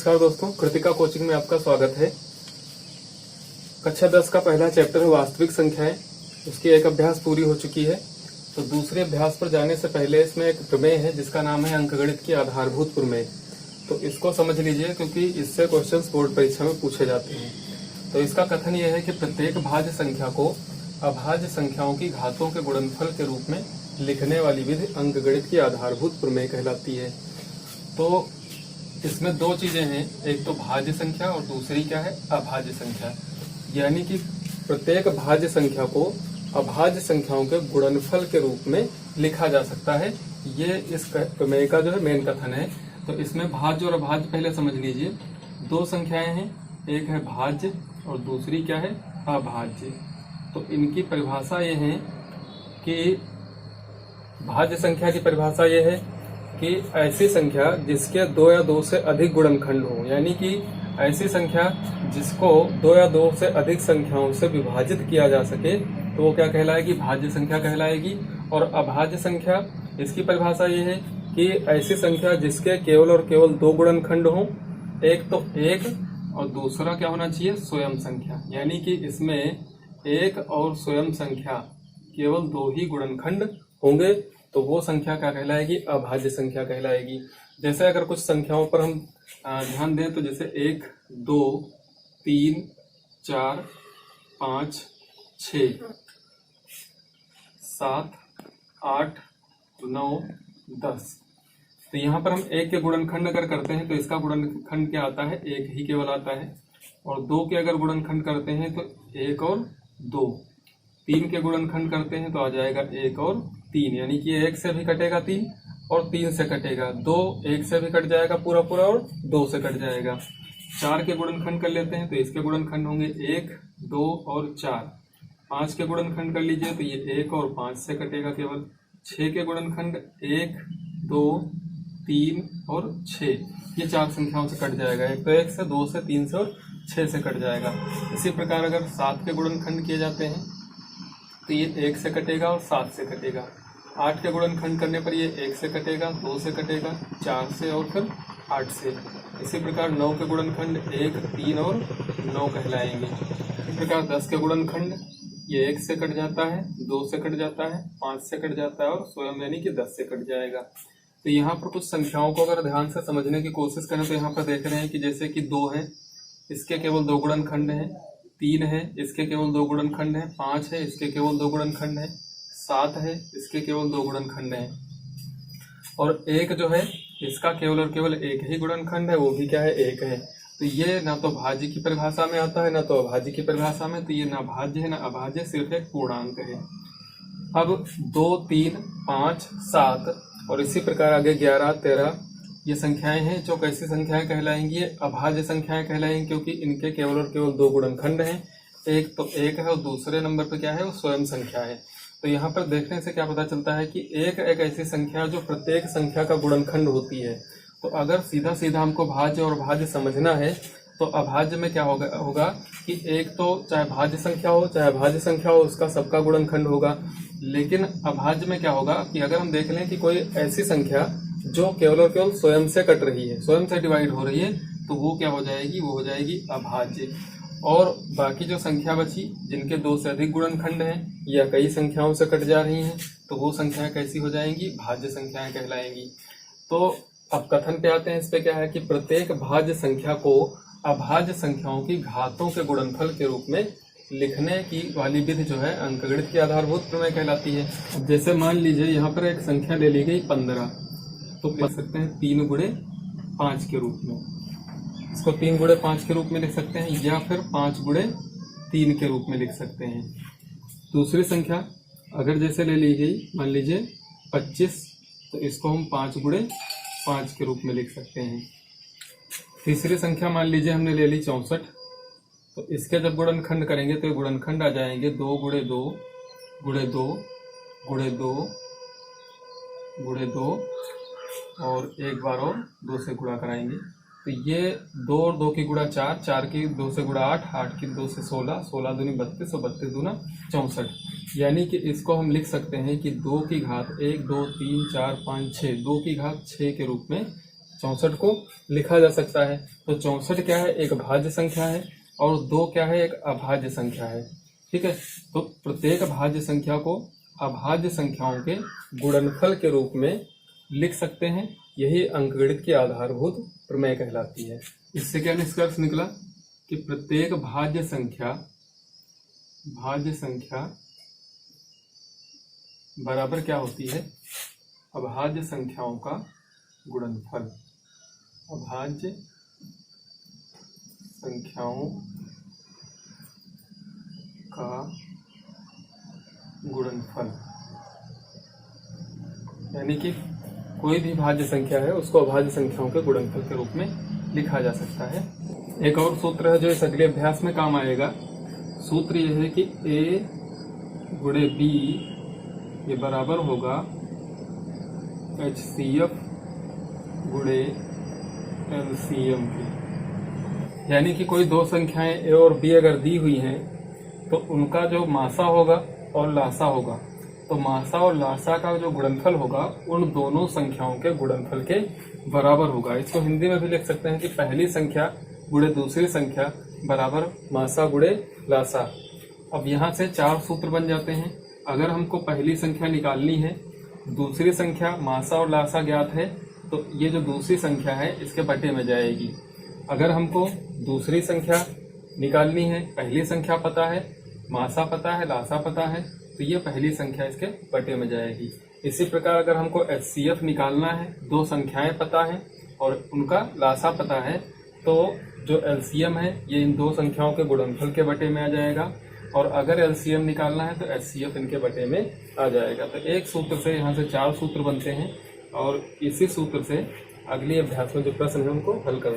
नमस्कार दोस्तों, कृतिका कोचिंग में आपका स्वागत है। कक्षा 10 का पहला चैप्टर है वास्तविक संख्याएं। उसकी एक अभ्यास पूरी हो चुकी है। तो दूसरे अभ्यास पर जाने से पहले इसमें एक प्रमेय है जिसका नाम है अंकगणित की आधारभूत प्रमेय। तो इसको समझ लीजिए क्योंकि इससे क्वेश्चंस बोर्ड परीक्षा में पूछे जाते हैं। तो इसका कथन यह है कि प्रत्येक भाज्य संख्या को अभाज्य संख्याओं की घातों के गुणनफल के रूप में लिखने वाली विधि अंकगणित की आधारभूत प्रमेय कहलाती है। तो इसमें दो चीजें हैं, एक तो भाज्य संख्या और दूसरी क्या है, अभाज्य संख्या। यानी कि प्रत्येक भाज्य संख्या को अभाज्य संख्याओं के गुणनफल के रूप में लिखा जा सकता है। ये इस प्रमेय का जो है मेन कथन है। तो इसमें भाज्य और अभाज्य पहले समझ लीजिए। दो संख्याएं हैं, एक है भाज्य और दूसरी क्या है, अभाज्य। तो इनकी परिभाषा ये है कि भाज्य संख्या की परिभाषा ये है कि ऐसी संख्या जिसके दो या दो से अधिक गुणनखंड हो, यानी कि ऐसी संख्या जिसको दो या दो से अधिक संख्याओं से विभाजित किया जा सके तो वो क्या कहलाएगी, भाज्य संख्या कहलाएगी। और अभाज्य संख्या, इसकी परिभाषा ये है कि ऐसी संख्या जिसके केवल और केवल दो गुणनखंड हो, एक तो एक और दूसरा क्या होना चाहिए, स्वयं संख्या। यानी कि इसमें एक और स्वयं संख्या केवल दो ही गुणनखंड होंगे तो वो संख्या क्या कहलाएगी, अभाज्य संख्या कहलाएगी। जैसे अगर कुछ संख्याओं पर हम ध्यान दें तो जैसे 1, 2, 3, 4, 5, 6, 7, 8, 9, 10। तो यहाँ पर हम एक के गुणनखंड अगर करते हैं तो इसका गुणनखंड क्या आता है, एक ही केवल आता है। और दो के अगर गुणनखंड करते हैं तो एक और दो। तीन के गुणनखंड करते हैं तो आ जाएगा एक और तीन, यानी कि एक से भी कटेगा तीन और तीन से कटेगा दो, एक से भी कट जाएगा पूरा पूरा और दो से कट जाएगा। चार के गुणनखंड कर लेते हैं तो इसके गुणनखंड होंगे एक, दो और चार। पांच के गुणनखंड कर लीजिए तो ये एक और पांच से कटेगा केवल। छह के गुणनखंड एक, दो, तीन और छह, ये चार संख्याओं से कट जाएगा। एक तो एक से, दो से, तीन से और छह से कट जाएगा। इसी प्रकार अगर सात के गुणनखंड किए जाते हैं तो ये एक से कटेगा और सात से कटेगा। आठ के गुणनखंड करने पर ये एक से कटेगा, दो से कटेगा, चार से और फिर आठ से। इसी प्रकार नौ के गुणनखंड एक, तीन और नौ कहलाएंगे। इस प्रकार 10 के गुणनखंड ये एक से कट जाता है, दो से कट जाता है, पांच से कट जाता है और स्वयं यानी कि 10 से कट जाएगा। तो यहाँ पर कुछ संख्याओं को अगर ध्यान से समझने की कोशिश करें तो यहाँ पर देख रहे हैं कि जैसे कि 2 है, इसके केवल दो गुणनखंड है। 3 है, इसके केवल दो गुणनखंड है। 5 है, इसके केवल दो गुणनखंड है। 7 है, इसके केवल दो गुणनखंड है। और 1 जो है इसका केवल और केवल एक ही गुणनखंड है, वो भी क्या है, एक है। तो ये ना तो भाज्य की परिभाषा में आता है ना तो अभाज्य की परिभाषा में। तो ये ना भाज्य है ना अभाज्य, सिर्फ एक पूर्णांक है। अब 2, 3, 5, 7 और इसी प्रकार आगे 11, 13 ये संख्याएं हैं जो कैसी संख्याएं कहलाएंगी, अभाज्य संख्याएं कहलाएंगी क्योंकि इनके केवल और केवल दो गुणनखंड हैं। एक तो एक है और दूसरे नंबर पे क्या है, वो स्वयं संख्या है। तो यहाँ पर देखने से क्या पता चलता है कि एक ऐसी संख्या जो प्रत्येक संख्या का गुणनखंड होती है। तो अगर सीधा सीधा हमको भाज्य और अभाज्य समझना है तो अभाज्य में क्या होगा कि एक तो चाहे भाज्य संख्या हो चाहे अभाज्य संख्या हो, उसका सबका गुणनखंड होगा। लेकिन अभाज्य में क्या होगा कि अगर हम देख लें कि कोई ऐसी संख्या जो केवल और केवल स्वयं से कट रही है, स्वयं से डिवाइड हो रही है, तो वो क्या हो जाएगी, वो हो जाएगी अभाज्य। और बाकी जो संख्या बची जिनके दो से अधिक गुणनखंड हैं या कई संख्याओं से कट जा रही हैं तो वो संख्याएं कैसी हो जाएंगी, भाज्य संख्याएं कहलाएंगी। तो अब कथन पे आते हैं। इस पे क्या है कि प्रत्येक भाज्य संख्या को अभाज्य संख्याओं की घातों के गुणनफल के रूप में लिखने की वाली विधि जो है अंकगणित की आधारभूत प्रमेय कहलाती है। जैसे मान लीजिए यहाँ पर एक संख्या ले ली गई 15, तो लिख सकते हैं 3 गुणे 5 के रूप में। इसको 3 गुणे 5 के रूप में लिख सकते हैं या फिर 5 गुणे 3 के रूप में लिख सकते हैं। दूसरी संख्या अगर जैसे ले ली गई मान लीजिए 25, तो इसको हम 5 गुणे 5 के रूप में लिख सकते हैं। तीसरी संख्या मान लीजिए हमने ले ली 64, तो इसके जब गुणनखंड करेंगे तो ये गुणनखंड आ जाएंगे 2 गुणे 2 गुणे 2 गुणे 2 गुणे 2 और एक बार और 2 से गुणा कराएंगे। तो ये 2 और 2 की गुणा 4, 4 की 2 से गुणा 8, 8 की 2 से 16, 16 दूनी 32 और 32 दूना 64। यानी कि इसको हम लिख सकते हैं कि 2 की घात 1, 2, 3, 4, 5, 6, 2 की घात 6 के रूप में 64 को लिखा जा सकता है। तो 64 क्या है, एक भाज्य संख्या है, और 2 क्या है, एक अभाज्य संख्या है। ठीक है, तो प्रत्येक भाज्य संख्या को अभाज्य संख्याओं के गुणनफल के रूप में लिख सकते हैं। यही अंकगणित की आधारभूत प्रमेय कहलाती है। इससे क्या निष्कर्ष निकला कि प्रत्येक भाज्य संख्या बराबर क्या होती है, अभाज्य संख्याओं का गुणनफल। अभाज्य संख्याओं का गुणनफल, यानी कि कोई भी भाज्य संख्या है उसको अभाज्य संख्याओं के गुणनफल के रूप में लिखा जा सकता है। एक और सूत्र है जो इस अगले अभ्यास में काम आएगा। सूत्र यह है कि a गुणे b ये बराबर होगा HCF गुणे LCM के। यानी कि कोई दो संख्याएं a और b अगर दी हुई हैं तो उनका जो मासा होगा और लासा होगा, तो मासा और लासा का जो गुणनफल होगा उन दोनों संख्याओं के गुणनफल के बराबर होगा। इसको हिंदी में भी लिख सकते हैं कि पहली संख्या गुणे दूसरी संख्या बराबर मासा गुणे लासा। अब यहाँ से 4 सूत्र बन जाते हैं। अगर हमको पहली संख्या निकालनी है, दूसरी संख्या मासा और लासा ज्ञात है, तो ये जो दूसरी संख्या है इसके बटे में जाएगी। अगर हमको दूसरी संख्या निकालनी है, पहली संख्या पता है, मासा पता है, लासा पता है, तो ये पहली संख्या इसके बटे में जाएगी। इसी प्रकार अगर हमको HCF निकालना है, दो संख्याएं पता है और उनका लासा पता है, तो जो LCM है ये इन दो संख्याओं के गुणनफल के बटे में आ जाएगा, और अगर LCM निकालना है तो HCF इनके बटे में आ जाएगा। तो एक सूत्र से यहाँ से 4 सूत्र बनते हैं, और इसी सूत्र से अगले अभ्यास में जो प्रश्न है उनको हल करना है।